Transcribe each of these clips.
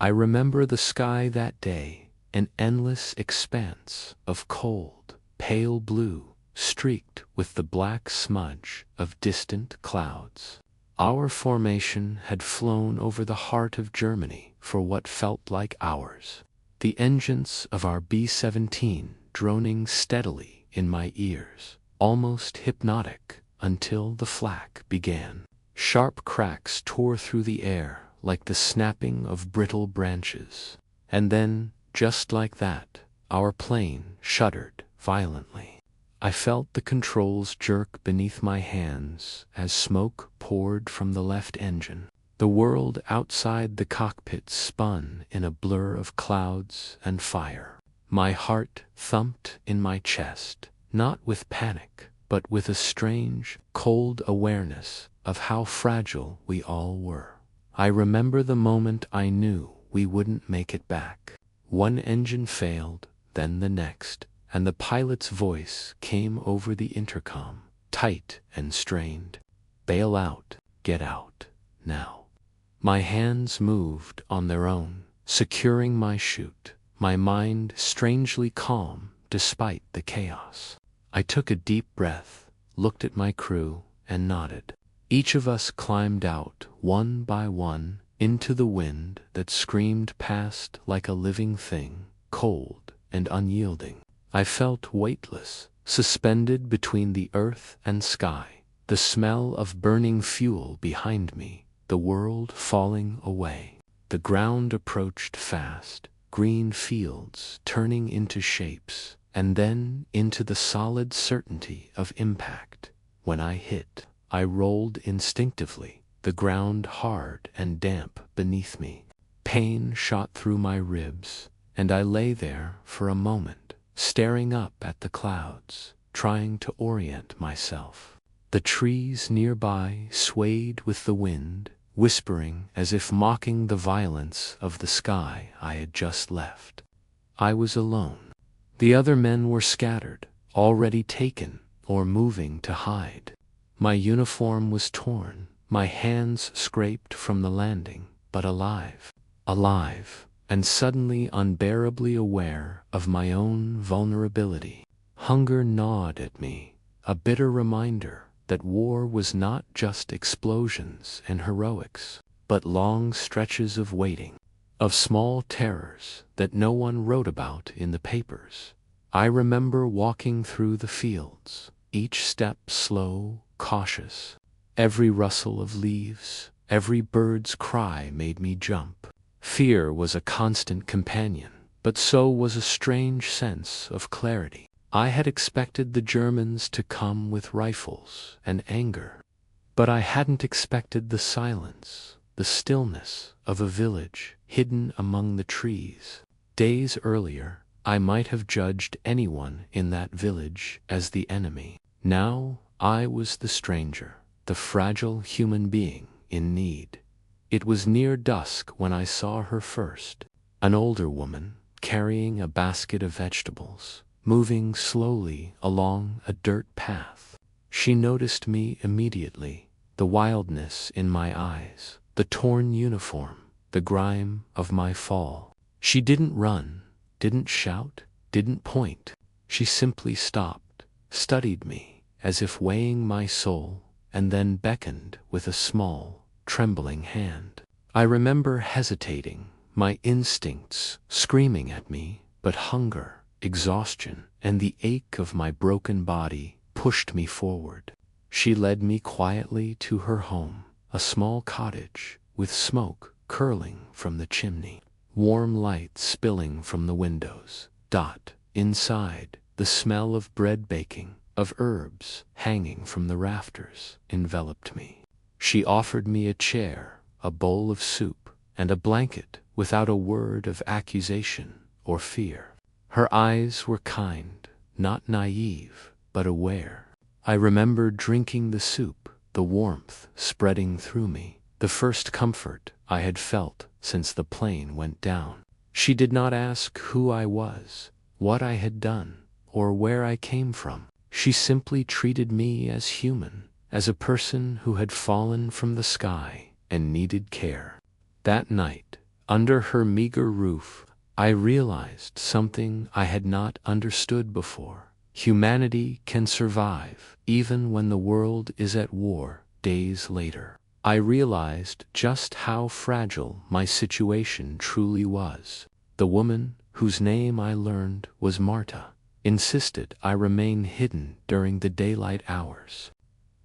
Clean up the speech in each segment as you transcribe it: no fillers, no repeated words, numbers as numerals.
I remember the sky that day, an endless expanse of cold, pale blue, streaked with the black smudge of distant clouds. Our formation had flown over the heart of Germany for what felt like hours, the engines of our B-17 droning steadily in my ears, almost hypnotic, until the flak began. Sharp cracks tore through the air like the snapping of brittle branches. And then, just like that, our plane shuddered violently. I felt the controls jerk beneath my hands as smoke poured from the left engine. The world outside the cockpit spun in a blur of clouds and fire. My heart thumped in my chest, not with panic, but with a strange, cold awareness of how fragile we all were. I remember the moment I knew we wouldn't make it back. One engine failed, then the next, and the pilot's voice came over the intercom, tight and strained. "Bail out, get out, now." My hands moved on their own, securing my chute, my mind strangely calm despite the chaos. I took a deep breath, looked at my crew, and nodded. Each of us climbed out, one by one, into the wind that screamed past like a living thing, cold and unyielding. I felt weightless, suspended between the earth and sky, the smell of burning fuel behind me, the world falling away. The ground approached fast, green fields turning into shapes, and then into the solid certainty of impact. When I hit, I rolled instinctively, the ground hard and damp beneath me. Pain shot through my ribs, and I lay there for a moment, staring up at the clouds, trying to orient myself. The trees nearby swayed with the wind, whispering as if mocking the violence of the sky I had just left. I was alone. The other men were scattered, already taken, or moving to hide. My uniform was torn, my hands scraped from the landing, but alive. Alive, and suddenly unbearably aware of my own vulnerability. Hunger gnawed at me, a bitter reminder that war was not just explosions and heroics, but long stretches of waiting, of small terrors that no one wrote about in the papers. I remember walking through the fields, each step slow, cautious. Every rustle of leaves, every bird's cry made me jump. Fear was a constant companion, but so was a strange sense of clarity. I had expected the Germans to come with rifles and anger, but I hadn't expected the silence, the stillness of a village hidden among the trees. Days earlier, I might have judged anyone in that village as the enemy. Now, I was the stranger, the fragile human being in need. It was near dusk when I saw her first, an older woman carrying a basket of vegetables, moving slowly along a dirt path. She noticed me immediately, the wildness in my eyes, the torn uniform, the grime of my fall. She didn't run, didn't shout, didn't point. She simply stopped, studied me as if weighing my soul, and then beckoned with a small, trembling hand. I remember hesitating, my instincts screaming at me, but hunger, exhaustion, and the ache of my broken body pushed me forward. She led me quietly to her home, a small cottage with smoke curling from the chimney, warm light spilling from the windows. Inside, the smell of bread baking, of herbs hanging from the rafters, enveloped me. She offered me a chair, a bowl of soup, and a blanket without a word of accusation or fear. Her eyes were kind, not naive, but aware. I remember drinking the soup, the warmth spreading through me, the first comfort I had felt since the plane went down. She did not ask who I was, what I had done, or where I came from. She simply treated me as human, as a person who had fallen from the sky and needed care. That night, Under her meager roof, I realized something I had not understood before. Humanity can survive even when the world is at war. Days later, I realized just how fragile my situation truly was. The woman, whose name I learned was Marta, insisted I remain hidden during the daylight hours.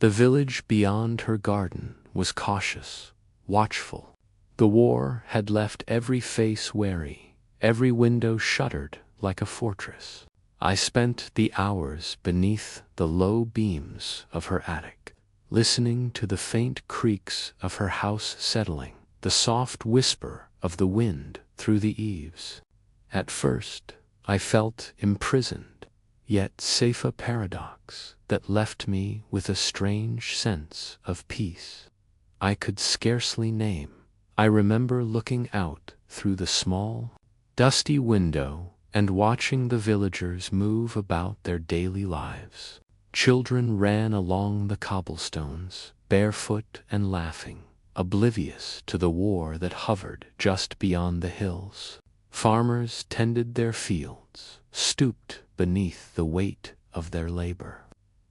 The village beyond her garden was cautious, watchful. The war had left every face wary, every window shuttered like a fortress. I spent the hours beneath the low beams of her attic, listening to the faint creaks of her house settling, the soft whisper of the wind through the eaves. At first, I felt imprisoned, yet safe, a paradox that left me with a strange sense of peace I could scarcely name. I remember looking out through the small, dusty window and watching the villagers move about their daily lives. Children ran along the cobblestones, barefoot and laughing, oblivious to the war that hovered just beyond the hills. Farmers tended their fields, stooped beneath the weight of their labor.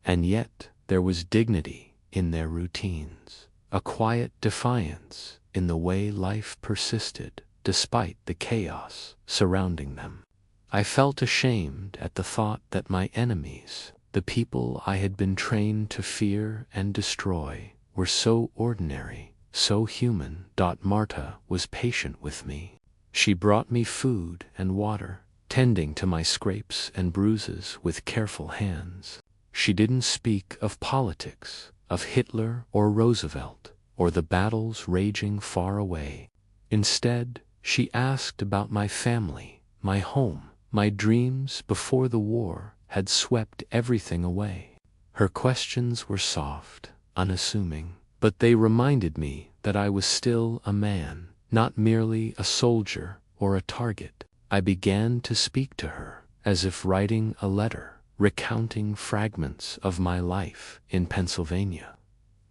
And yet there was dignity in their routines, a quiet defiance in the way life persisted despite the chaos surrounding them. I felt ashamed at the thought that my enemies, the people I had been trained to fear and destroy, were so ordinary, so human. Marta was patient with me. She brought me food and water, tending to my scrapes and bruises with careful hands. She didn't speak of politics, of Hitler or Roosevelt, or the battles raging far away. Instead, she asked about my family, my home, my dreams before the war had swept everything away. Her questions were soft, unassuming, but they reminded me that I was still a man, not merely a soldier or a target. I began to speak to her as if writing a letter, recounting fragments of my life in Pennsylvania.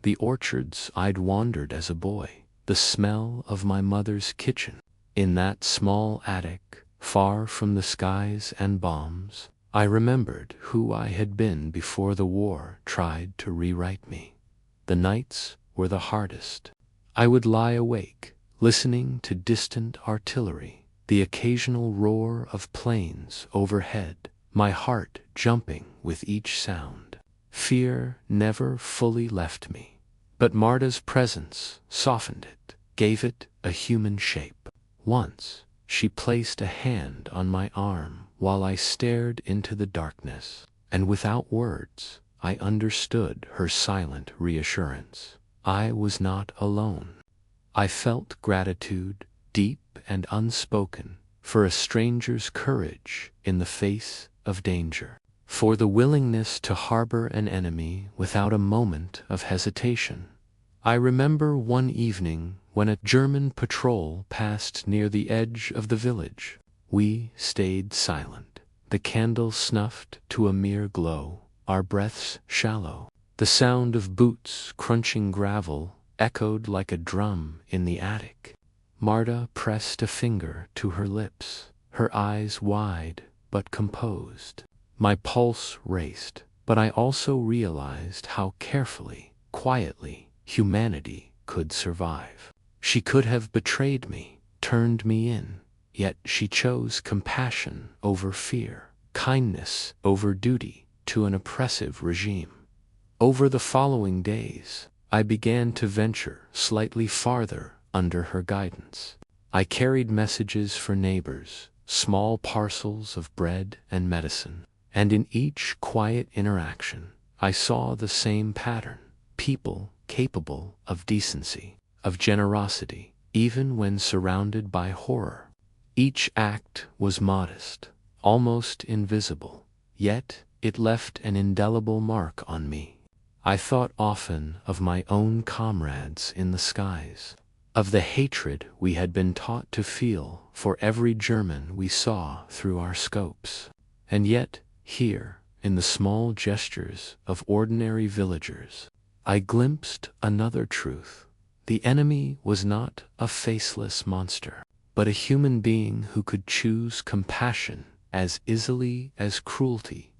The orchards I'd wandered as a boy, the smell of my mother's kitchen. In that small attic, far from the skies and bombs, I remembered who I had been before the war tried to rewrite me. The nights were the hardest. I would lie awake, listening to distant artillery, the occasional roar of planes overhead, my heart jumping with each sound. Fear never fully left me, but Marta's presence softened it, gave it a human shape. Once, she placed a hand on my arm while I stared into the darkness, and without words, I understood her silent reassurance. I was not alone. I felt gratitude, deep and unspoken, for a stranger's courage in the face of danger, for the willingness to harbor an enemy without a moment of hesitation. I remember one evening when a German patrol passed near the edge of the village. We stayed silent, the candle snuffed to a mere glow, our breaths shallow. The sound of boots crunching gravel echoed like a drum in the attic. Marta pressed a finger to her lips, her eyes wide but composed. My pulse raced, but I also realized how carefully, quietly, humanity could survive. She could have betrayed me, turned me in, yet she chose compassion over fear, kindness over duty to an oppressive regime. Over the following days, I began to venture slightly farther under her guidance. I carried messages for neighbors, small parcels of bread and medicine, and in each quiet interaction, I saw the same pattern: people capable of decency, of generosity, even when surrounded by horror. Each act was modest, almost invisible, yet it left an indelible mark on me. I thought often of my own comrades in the skies, of the hatred we had been taught to feel for every German we saw through our scopes. And yet, here, in the small gestures of ordinary villagers, I glimpsed another truth. The enemy was not a faceless monster. but a human being who could choose compassion as easily as cruelty.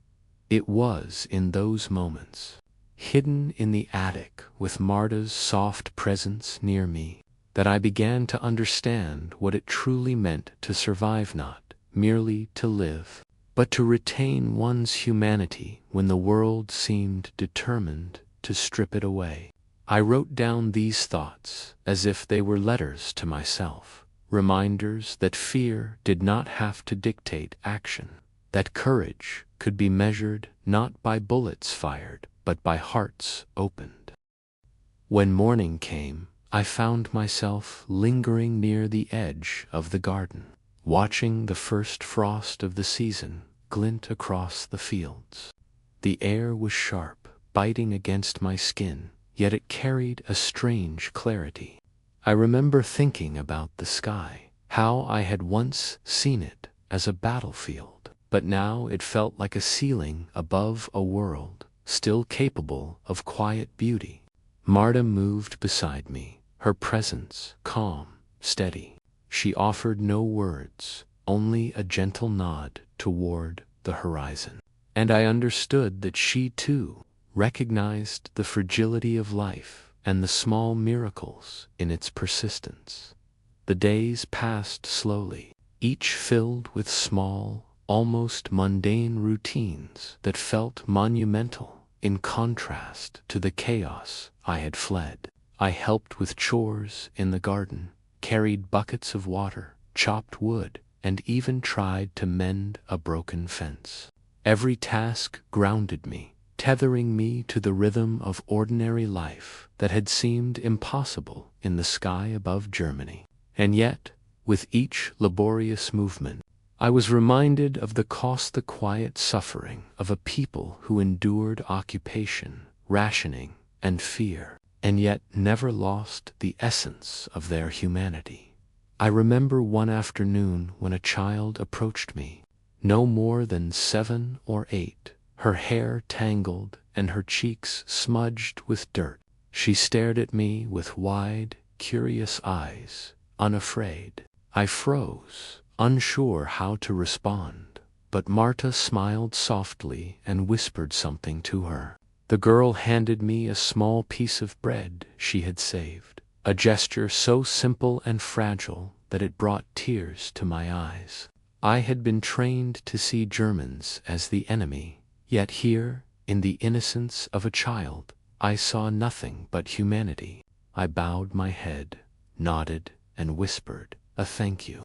It was in those moments, hidden in the attic with Marta's soft presence near me, that I began to understand what it truly meant to survive, not merely to live, but to retain one's humanity when the world seemed determined to strip it away. I wrote down these thoughts as if they were letters to myself, reminders that fear did not have to dictate action, that courage could be measured not by bullets fired, but by hearts opened. When morning came, I found myself lingering near the edge of the garden, watching the first frost of the season glint across the fields. The air was sharp, biting against my skin, yet it carried a strange clarity. I remember thinking about the sky, how I had once seen it as a battlefield, but now it felt like a ceiling above a world still capable of quiet beauty. Marta moved beside me, her presence calm, steady. She offered no words, only a gentle nod toward the horizon. And I understood that she too recognized the fragility of life and the small miracles in its persistence. The days passed slowly, each filled with small, almost mundane routines that felt monumental in contrast to the chaos I had fled. I helped with chores in the garden, carried buckets of water, chopped wood, and even tried to mend a broken fence. Every task grounded me, tethering me to the rhythm of ordinary life that had seemed impossible in the sky above Germany. And yet, with each laborious movement, I was reminded of the quiet suffering of a people who endured occupation, rationing, and fear, and yet never lost the essence of their humanity. I remember one afternoon when a child approached me, no more than 7 or 8, her hair tangled and her cheeks smudged with dirt. She stared at me with wide, curious eyes, unafraid. I froze, unsure how to respond, but Marta smiled softly and whispered something to her. The girl handed me a small piece of bread she had saved, a gesture so simple and fragile that it brought tears to my eyes. I had been trained to see Germans as the enemy, yet here, in the innocence of a child, I saw nothing but humanity. I bowed my head, nodded, and whispered a thank you,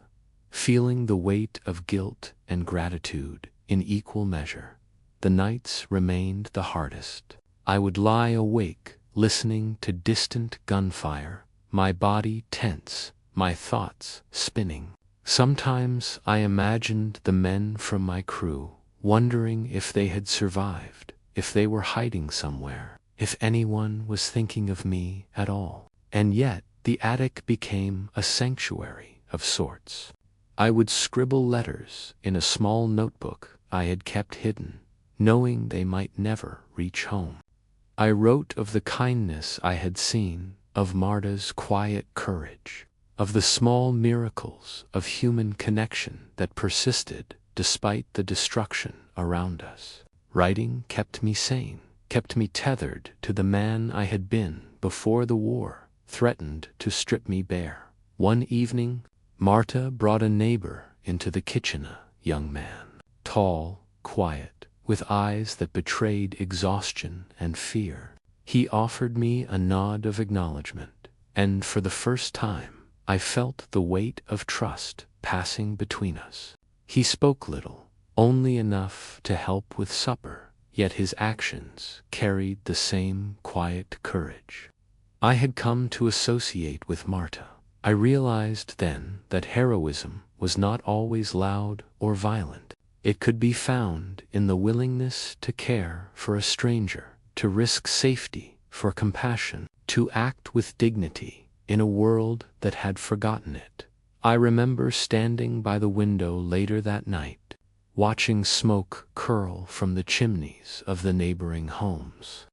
feeling the weight of guilt and gratitude in equal measure. The nights remained the hardest. I would lie awake, listening to distant gunfire, my body tense, my thoughts spinning. Sometimes I imagined the men from my crew, wondering if they had survived, if they were hiding somewhere, if anyone was thinking of me at all. And yet, the attic became a sanctuary of sorts. I would scribble letters in a small notebook I had kept hidden, knowing they might never reach home. I wrote of the kindness I had seen, of Marta's quiet courage, of the small miracles of human connection that persisted despite the destruction around us. Writing kept me sane, kept me tethered to the man I had been before the war threatened to strip me bare. One evening, Marta brought a neighbor into the kitchen, a young man, tall, quiet, with eyes that betrayed exhaustion and fear. He offered me a nod of acknowledgement, and for the first time, I felt the weight of trust passing between us. He spoke little, only enough to help with supper, yet his actions carried the same quiet courage I had come to associate with Marta. I realized then that heroism was not always loud or violent. It could be found in the willingness to care for a stranger, to risk safety for compassion, to act with dignity in a world that had forgotten it. I remember standing by the window later that night, watching smoke curl from the chimneys of the neighboring homes,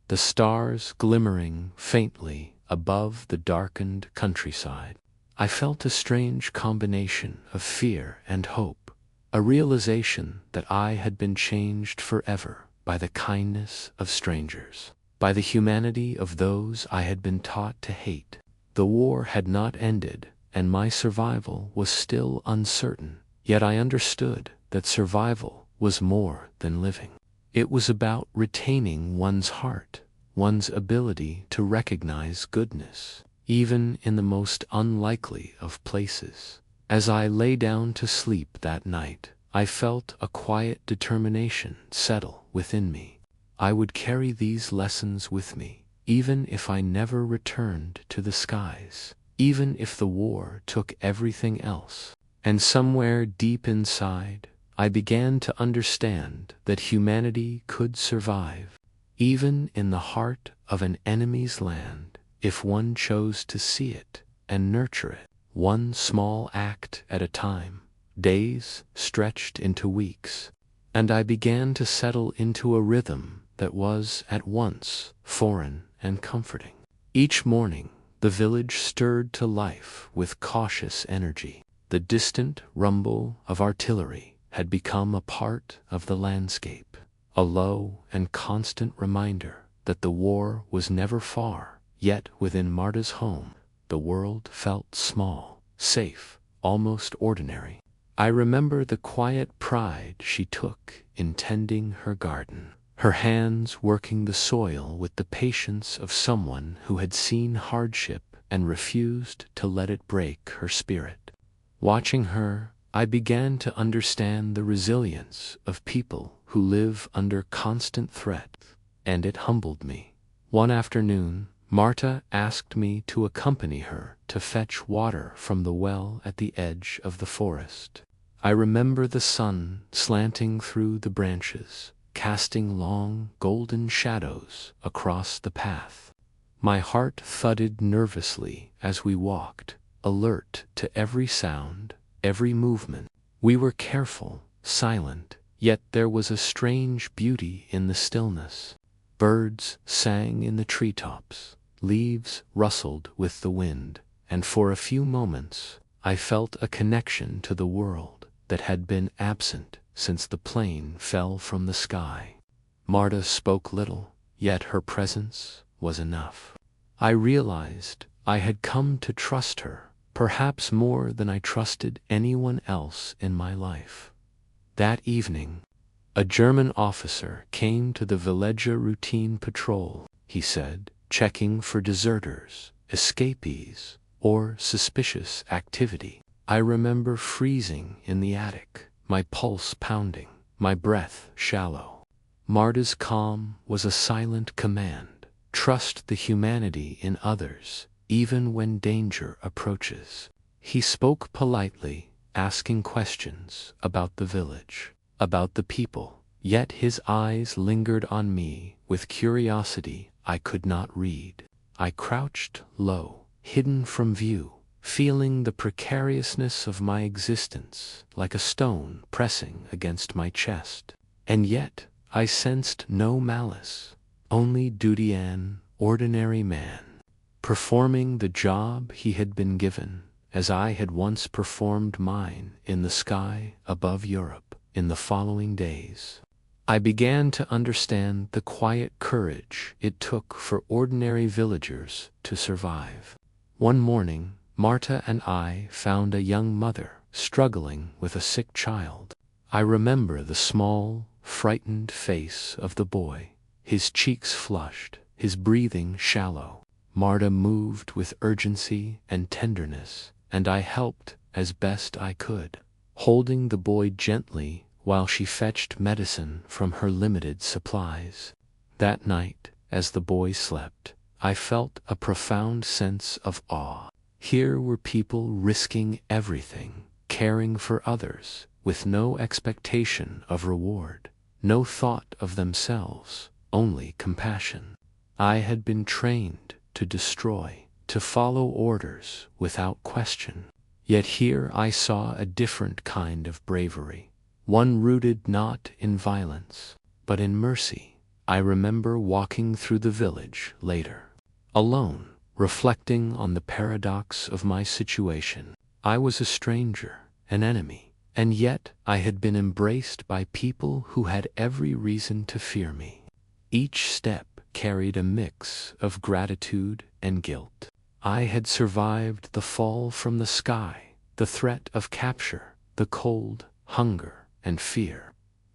the stars glimmering faintly above the darkened countryside. I felt a strange combination of fear and hope, a realization that I had been changed forever by the kindness of strangers, by the humanity of those I had been taught to hate. The war had not ended, and my survival was still uncertain, yet I understood that survival was more than living. It was about retaining one's heart, one's ability to recognize goodness, even in the most unlikely of places. As I lay down to sleep that night, I felt a quiet determination settle within me. I would carry these lessons with me, even if I never returned to the skies, even if the war took everything else. And somewhere deep inside, I began to understand that humanity could survive, even in the heart of an enemy's land, if one chose to see it and nurture it, one small act at a time. Days stretched into weeks, and I began to settle into a rhythm that was at once foreign and comforting. Each morning, the village stirred to life with cautious energy. The distant rumble of artillery had become a part of the landscape, a low and constant reminder that the war was never far. Yet within Marta's home, the world felt small, safe, almost ordinary. I remember the quiet pride she took in tending her garden, her hands working the soil with the patience of someone who had seen hardship and refused to let it break her spirit. Watching her, I began to understand the resilience of people who live under constant threat, and it humbled me. One afternoon, Marta asked me to accompany her to fetch water from the well at the edge of the forest. I remember the sun slanting through the branches, casting long, golden shadows across the path. My heart thudded nervously as we walked, alert to every sound, every movement. We were careful, silent, yet there was a strange beauty in the stillness. Birds sang in the treetops, leaves rustled with the wind, and for a few moments I felt a connection to the world that had been absent since the plane fell from the sky. Marta spoke little, yet her presence was enough. I realized I had come to trust her, perhaps more than I trusted anyone else in my life. That evening, a German officer came to the village routine patrol, he said, checking for deserters, escapees, or suspicious activity. I remember freezing in the attic, my pulse pounding, my breath shallow. Marta's calm was a silent command. Trust the humanity in others, even when danger approaches. He spoke politely, asking questions about the village, about the people, yet his eyes lingered on me with curiosity I could not read. I crouched low, hidden from view, feeling the precariousness of my existence like a stone pressing against my chest. And yet I sensed no malice, only duty, an ordinary man, performing the job he had been given, as I had once performed mine in the sky above Europe. In the following days, I began to understand the quiet courage it took for ordinary villagers to survive. One morning, Marta and I found a young mother struggling with a sick child. I remember the small, frightened face of the boy, his cheeks flushed, his breathing shallow. Marta moved with urgency and tenderness, and I helped as best I could, holding the boy gently while she fetched medicine from her limited supplies. That night, as the boy slept, I felt a profound sense of awe. Here were people risking everything, caring for others, with no expectation of reward, no thought of themselves, only compassion. I had been trained to destroy, to follow orders without question. Yet here I saw a different kind of bravery, one rooted not in violence, but in mercy. I remember walking through the village later, alone, reflecting on the paradox of my situation. I was a stranger, an enemy, and yet I had been embraced by people who had every reason to fear me. Each step carried a mix of gratitude and guilt. I had survived the fall from the sky, the threat of capture, the cold, hunger, and fear.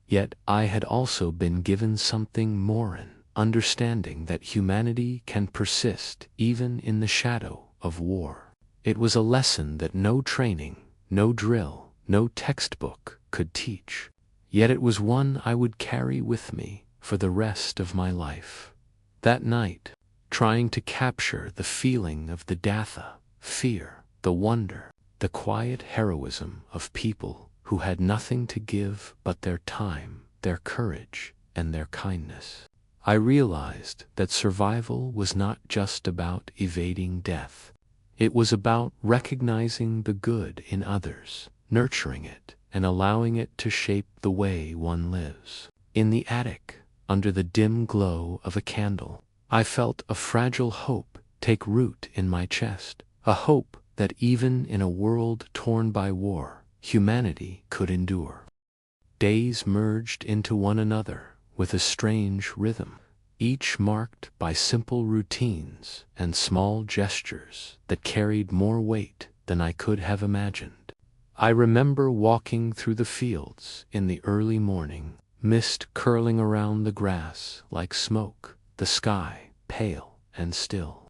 Yet I had also been given something more, an understanding that humanity can persist even in the shadow of war. It was a lesson that no training, no drill, no textbook could teach. Yet it was one I would carry with me for the rest of my life. That night, trying to capture the feeling of the Datha, fear, the wonder, the quiet heroism of people who had nothing to give but their time, their courage, and their kindness, I realized that survival was not just about evading death. It was about recognizing the good in others, nurturing it, and allowing it to shape the way one lives. In the attic, under the dim glow of a candle, I felt a fragile hope take root in my chest, a hope that even in a world torn by war, humanity could endure. Days merged into one another with a strange rhythm, each marked by simple routines and small gestures that carried more weight than I could have imagined. I remember walking through the fields in the early morning, mist curling around the grass like smoke, the sky pale and still.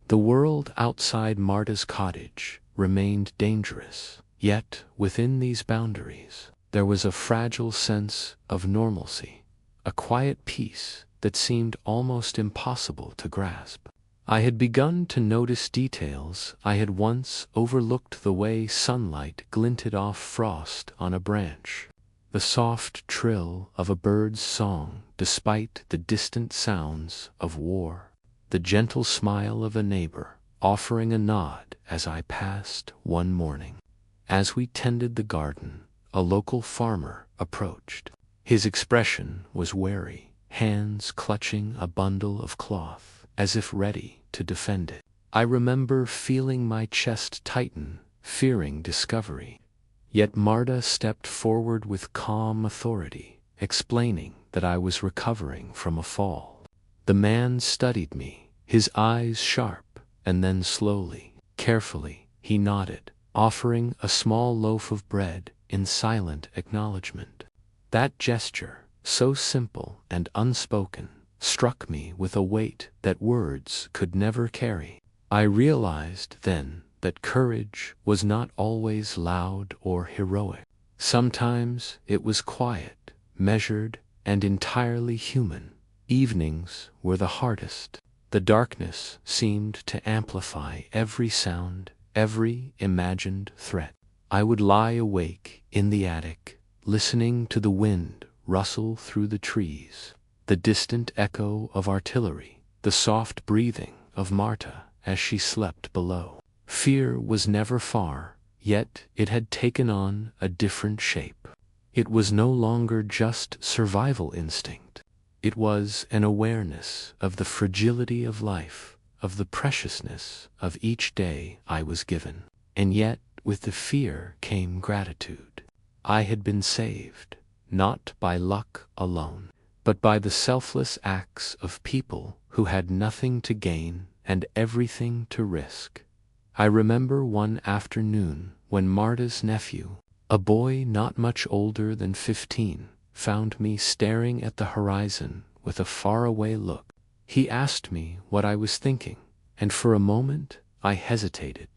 The world outside Marta's cottage remained dangerous, yet within these boundaries there was a fragile sense of normalcy, a quiet peace that seemed almost impossible to grasp. I had begun to notice details I had once overlooked: the way sunlight glinted off frost on a branch, the soft trill of a bird's song despite the distant sounds of war, the gentle smile of a neighbor offering a nod as I passed one morning. As we tended the garden, a local farmer approached. His expression was wary, hands clutching a bundle of cloth as if ready to defend it. I remember feeling my chest tighten, fearing discovery. Yet Marta stepped forward with calm authority, explaining that I was recovering from a fall. The man studied me, his eyes sharp, and then slowly, carefully, he nodded, offering a small loaf of bread in silent acknowledgement. That gesture, so simple and unspoken, struck me with a weight that words could never carry. I realized then that courage was not always loud or heroic. Sometimes it was quiet, measured, and entirely human. Evenings were the hardest. The darkness seemed to amplify every sound, every imagined threat. I would lie awake in the attic, listening to the wind rustle through the trees, the distant echo of artillery, the soft breathing of Marta as she slept below. Fear was never far, yet it had taken on a different shape. It was no longer just survival instinct. It was an awareness of the fragility of life, of the preciousness of each day I was given. And yet, with the fear came gratitude. I had been saved, not by luck alone, but by the selfless acts of people who had nothing to gain and everything to risk. I remember one afternoon when Marta's nephew, a boy not much older than 15, found me staring at the horizon with a faraway look. He asked me what I was thinking, and for a moment I hesitated.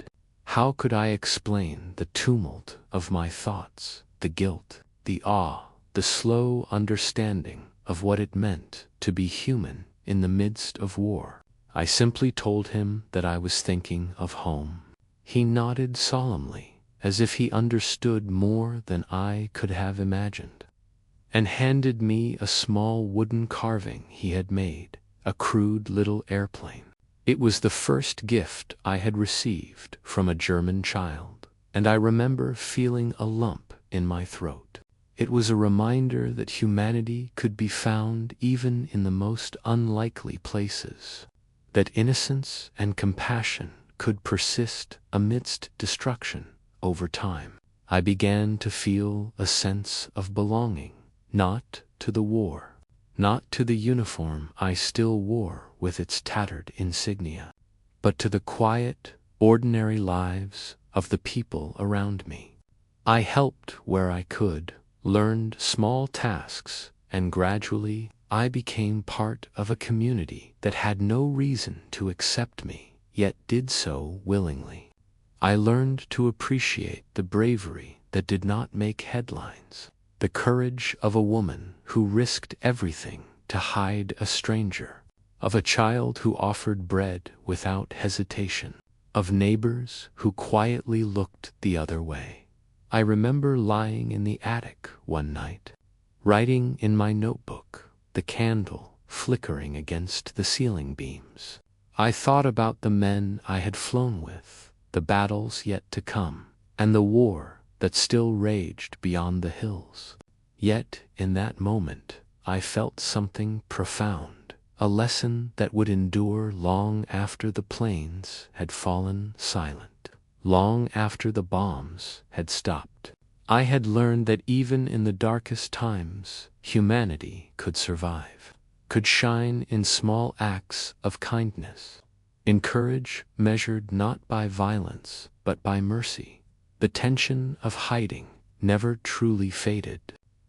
How could I explain the tumult of my thoughts, the guilt, the awe, the slow understanding of what it meant to be human in the midst of war? I simply told him that I was thinking of home. He nodded solemnly, as if he understood more than I could have imagined, and handed me a small wooden carving he had made, a crude little airplane. It was the first gift I had received from a German child, and I remember feeling a lump in my throat. It was a reminder that humanity could be found even in the most unlikely places. that innocence and compassion could persist amidst destruction over time. I began to feel a sense of belonging, not to the war, not to the uniform I still wore with its tattered insignia, but to the quiet, ordinary lives of the people around me. I helped where I could, learned small tasks, and gradually I became part of a community that had no reason to accept me, yet did so willingly. I learned to appreciate the bravery that did not make headlines, the courage of a woman who risked everything to hide a stranger, of a child who offered bread without hesitation, of neighbors who quietly looked the other way. I remember lying in the attic one night, writing in my notebook, the candle flickering against the ceiling beams. I thought about the men I had flown with, the battles yet to come, and the war that still raged beyond the hills. Yet, in that moment, I felt something profound, a lesson that would endure long after the planes had fallen silent, long after the bombs had stopped. I had learned that even in the darkest times, humanity could survive, could shine in small acts of kindness, in courage measured not by violence but by mercy. The tension of hiding never truly faded.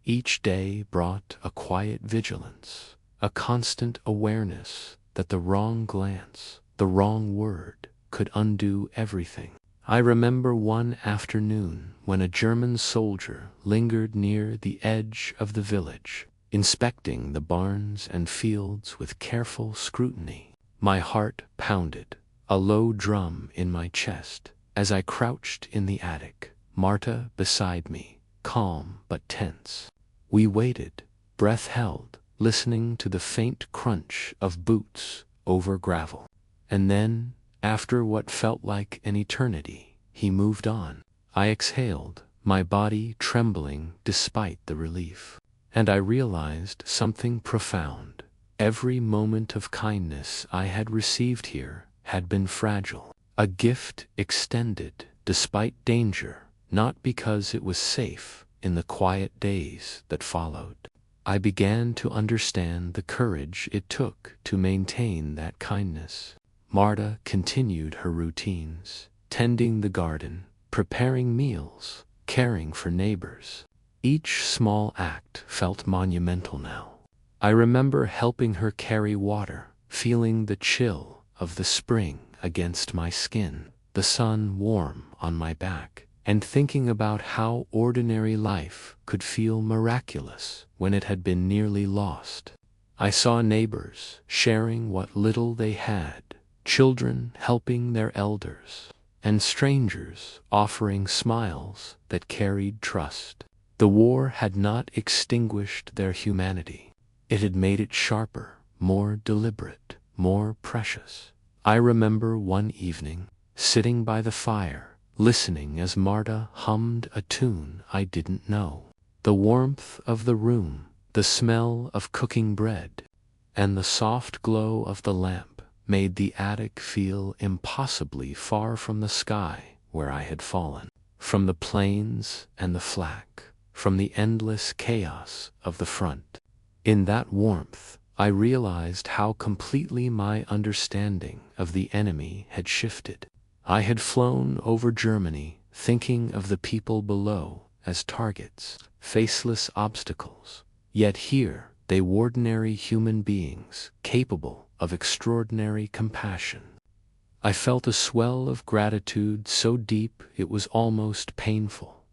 Each day brought a quiet vigilance, a constant awareness that the wrong glance, the wrong word, could undo everything. I remember one afternoon when a German soldier lingered near the edge of the village, inspecting the barns and fields with careful scrutiny. My heart pounded, a low drum in my chest, as I crouched in the attic, Marta beside me, calm but tense. We waited, breath held, listening to the faint crunch of boots over gravel. And then, after what felt like an eternity, he moved on. I exhaled, my body trembling despite the relief. And I realized something profound. Every moment of kindness I had received here had been fragile, a gift extended despite danger, not because it was safe in the quiet days that followed. I began to understand the courage it took to maintain that kindness. Marta continued her routines, tending the garden, preparing meals, caring for neighbors. Each small act felt monumental now. I remember helping her carry water, feeling the chill of the spring against my skin, the sun warm on my back, and thinking about how ordinary life could feel miraculous when it had been nearly lost. I saw neighbors sharing what little they had, children helping their elders, and strangers offering smiles that carried trust. The war had not extinguished their humanity. It had made it sharper, more deliberate, more precious. I remember one evening, sitting by the fire, listening as Marta hummed a tune I didn't know. The warmth of the room, the smell of cooking bread, and the soft glow of the lamp made the attic feel impossibly far from the sky where I had fallen, from the plains and the flak, from the endless chaos of the front. In that warmth, I realized how completely my understanding of the enemy had shifted. I had flown over Germany, thinking of the people below as targets, faceless obstacles. Yet here, they were ordinary human beings, capable of extraordinary compassion. I felt a swell of gratitude so deep it was almost painful.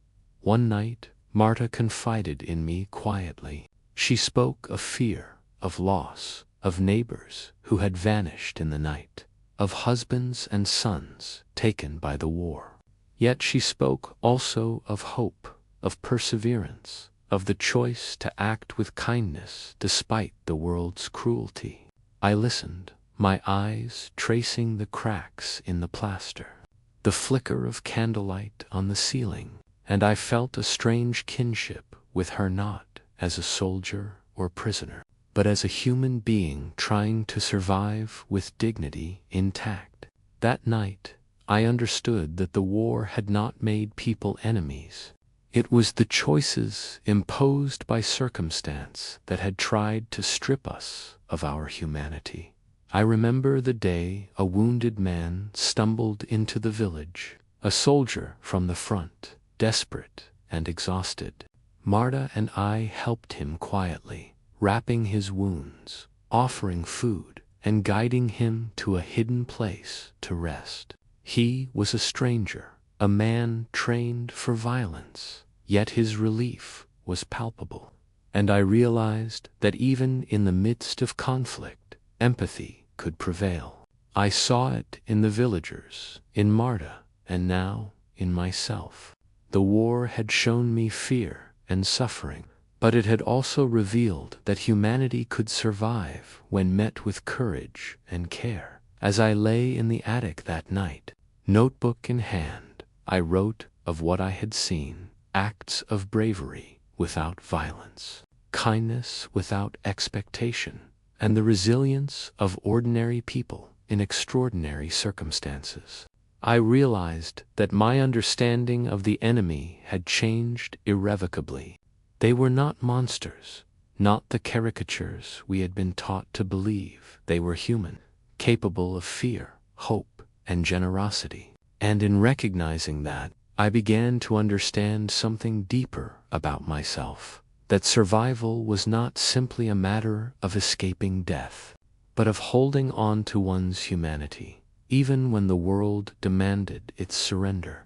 One night, Marta confided in me quietly. She spoke of fear, of loss, of neighbors who had vanished in the night, of husbands and sons taken by the war. Yet she spoke also of hope, of perseverance, of the choice to act with kindness despite the world's cruelty. I listened, my eyes tracing the cracks in the plaster, the flicker of candlelight on the ceiling, and I felt a strange kinship with her, not as a soldier or prisoner, but as a human being trying to survive with dignity intact. That night, I understood that the war had not made people enemies. It was the choices imposed by circumstance that had tried to strip us of our humanity. I remember the day a wounded man stumbled into the village, a soldier from the front, desperate and exhausted. Marta and I helped him quietly, wrapping his wounds, offering food, and guiding him to a hidden place to rest. He was a stranger, a man trained for violence, yet his relief was palpable. And I realized that even in the midst of conflict, empathy could prevail. I saw it in the villagers, in Marta, and now in myself. The war had shown me fear and suffering, but it had also revealed that humanity could survive when met with courage and care. As I lay in the attic that night, notebook in hand, I wrote of what I had seen: acts of bravery without violence, kindness without expectation, and the resilience of ordinary people in extraordinary circumstances. I realized that my understanding of the enemy had changed irrevocably. They were not monsters, not the caricatures we had been taught to believe. They were human, capable of fear, hope, and generosity. And in recognizing that, I began to understand something deeper about myself, that survival was not simply a matter of escaping death, but of holding on to one's humanity, even when the world demanded its surrender.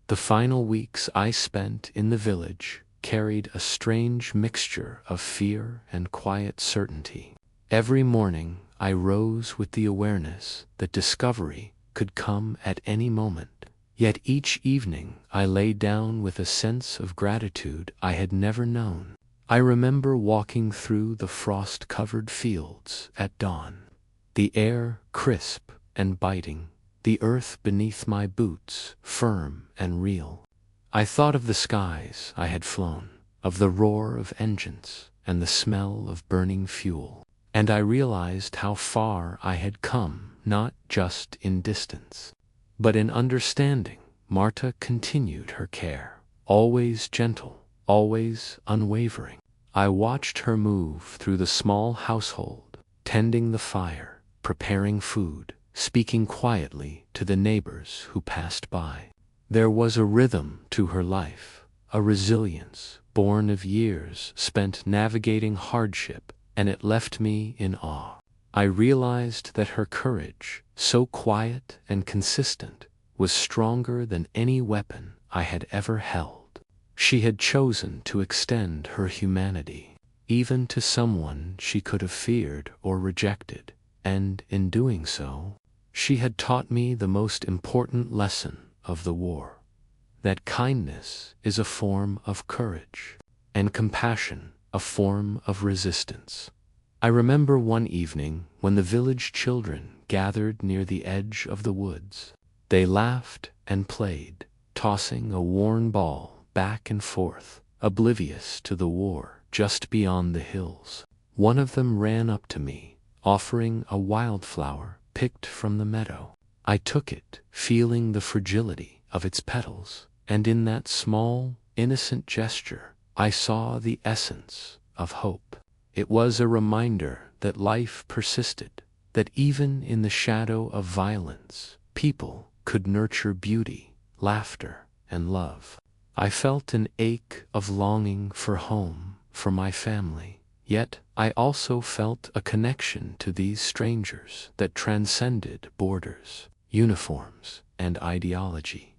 The final weeks I spent in the village carried a strange mixture of fear and quiet certainty. Every morning I rose with the awareness that discovery could come at any moment, yet each evening I lay down with a sense of gratitude I had never known. I remember walking through the frost-covered fields at dawn, the air crisp and biting, the earth beneath my boots firm and real. I thought of the skies I had flown, of the roar of engines and the smell of burning fuel, and I realized how far I had come, not just in distance, but in understanding. Marta continued her care, always gentle, always unwavering. I watched her move through the small household, tending the fire, preparing food, speaking quietly to the neighbors who passed by. There was a rhythm to her life, a resilience born of years spent navigating hardship, and it left me in awe. I realized that her courage, so quiet and consistent, was stronger than any weapon I had ever held. She had chosen to extend her humanity, even to someone she could have feared or rejected, and in doing so, she had taught me the most important lesson of the war: that kindness is a form of courage, and compassion a form of resistance. I remember one evening when the village children gathered near the edge of the woods. They laughed and played, tossing a worn ball back and forth, oblivious to the war just beyond the hills. One of them ran up to me, offering a wildflower picked from the meadow. I took it, feeling the fragility of its petals, and in that small, innocent gesture, I saw the essence of hope. It was a reminder that life persisted, that even in the shadow of violence, people could nurture beauty, laughter, and love. I felt an ache of longing for home, for my family, yet I also felt a connection to these strangers that transcended borders, uniforms, and ideology.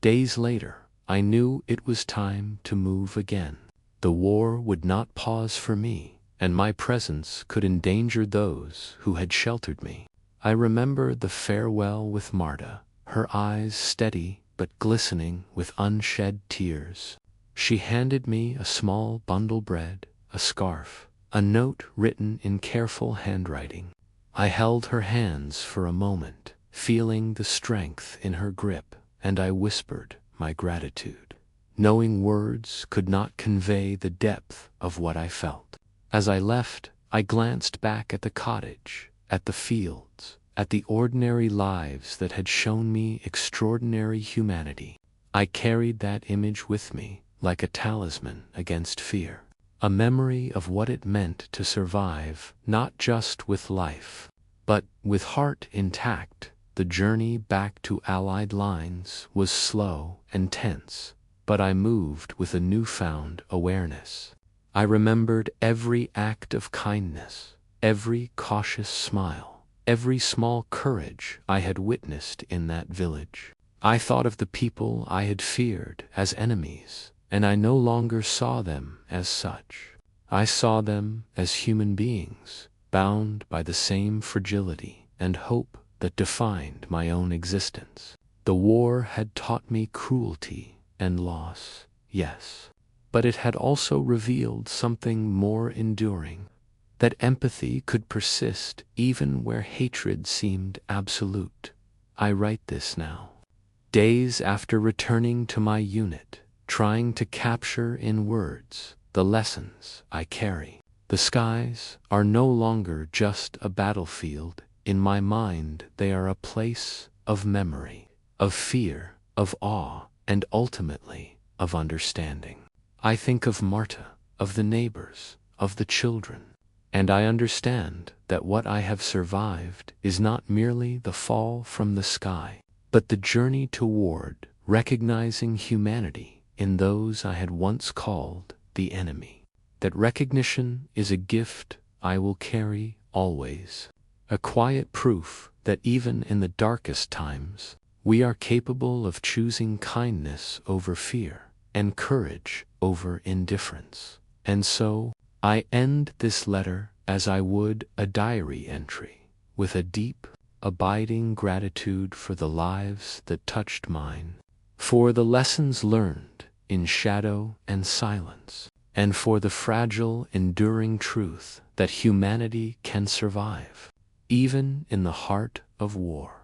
Days later, I knew it was time to move again. The war would not pause for me, and my presence could endanger those who had sheltered me. I remember the farewell with Marta, her eyes steady but glistening with unshed tears. She handed me a small bundle bread, a scarf, a note written in careful handwriting. I held her hands for a moment, feeling the strength in her grip, and I whispered my gratitude, knowing words could not convey the depth of what I felt. As I left, I glanced back at the cottage, at the fields, at the ordinary lives that had shown me extraordinary humanity. I carried that image with me, like a talisman against fear, a memory of what it meant to survive, not just with life, but with heart intact. The journey back to Allied lines was slow and tense, but I moved with a newfound awareness. I remembered every act of kindness, every cautious smile, every small courage I had witnessed in that village. I thought of the people I had feared as enemies, and I no longer saw them as such. I saw them as human beings, bound by the same fragility and hope that defined my own existence. The war had taught me cruelty and loss, yes, but it had also revealed something more enduring, that empathy could persist even where hatred seemed absolute. I write this now, days after returning to my unit, trying to capture in words the lessons I carry. The skies are no longer just a battlefield. In my mind, they are a place of memory, of fear, of awe, and ultimately of understanding. I think of Marta, of the neighbors, of the children, and I understand that what I have survived is not merely the fall from the sky, but the journey toward recognizing humanity in those I had once called the enemy. That recognition is a gift I will carry always, a quiet proof that even in the darkest times, we are capable of choosing kindness over fear and courage over indifference. And so, I end this letter as I would a diary entry, with a deep, abiding gratitude for the lives that touched mine, for the lessons learned in shadow and silence, and for the fragile, enduring truth that humanity can survive, even in the heart of war.